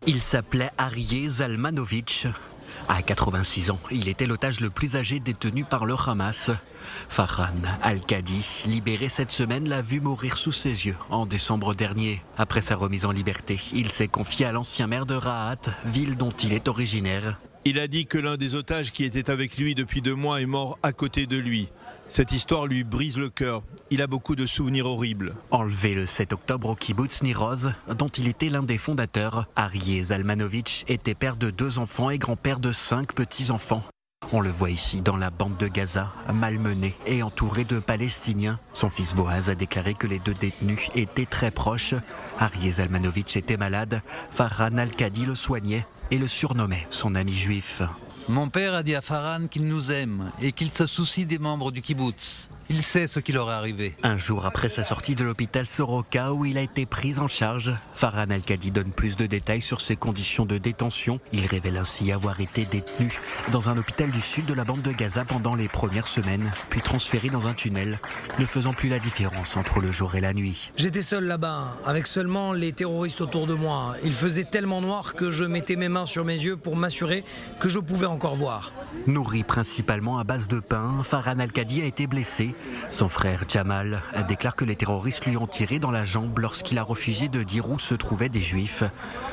Il s'appelait Arié Zalmanovic. À 86 ans, il était l'otage le plus âgé détenu par le Hamas. Farhan Al-Qadi, libéré cette semaine, l'a vu mourir sous ses yeux en décembre dernier. Après sa remise en liberté, il s'est confié à l'ancien maire de Rahat, ville dont il est originaire. Il a dit que l'un des otages qui était avec lui depuis 2 mois est mort à côté de lui. Cette histoire lui brise le cœur. Il a beaucoup de souvenirs horribles. Enlevé le 7 octobre au kibbutz Niroz, dont il était l'un des fondateurs, Arié Zalmanovic était père de 2 enfants et grand-père de 5 petits-enfants. On le voit ici dans la bande de Gaza, malmené et entouré de Palestiniens. Son fils Boaz a déclaré que les 2 détenus étaient très proches. Arié Zalmanovic était malade, Farhan Al-Qadi le soignait et le surnommait son ami juif. Mon père a dit à Farhan qu'il nous aime et qu'il se soucie des membres du kibbutz. Il sait ce qui leur est arrivé. Un jour après sa sortie de l'hôpital Soroka où il a été pris en charge, Farhan Al-Qadi donne plus de détails sur ses conditions de détention. Il révèle ainsi avoir été détenu dans un hôpital du sud de la bande de Gaza pendant les premières semaines, puis transféré dans un tunnel, ne faisant plus la différence entre le jour et la nuit. J'étais seul là-bas, avec seulement les terroristes autour de moi. Il faisait tellement noir que je mettais mes mains sur mes yeux pour m'assurer que je pouvais encore voir. Nourri principalement à base de pain, Farhan Al-Qadi a été blessé. Son frère Jamal déclare que les terroristes lui ont tiré dans la jambe lorsqu'il a refusé de dire où se trouvaient des juifs.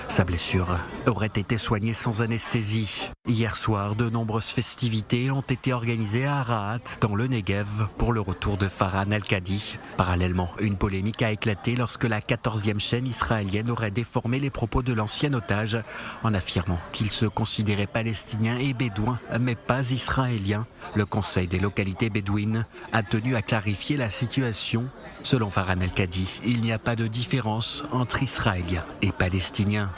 Sa blessure aurait été soignée sans anesthésie. Hier soir, de nombreuses festivités ont été organisées à Rahat, dans le Negev, pour le retour de Farhan Al-Qadi. Parallèlement, une polémique a éclaté lorsque la 14e chaîne israélienne aurait déformé les propos de l'ancien otage en affirmant qu'il se considérait palestinien et bédouin, mais pas israélien. Le Conseil des localités bédouines a tenu à clarifier la situation. Selon Farhan Al-Qadi, il n'y a pas de différence entre Israéliens et Palestiniens.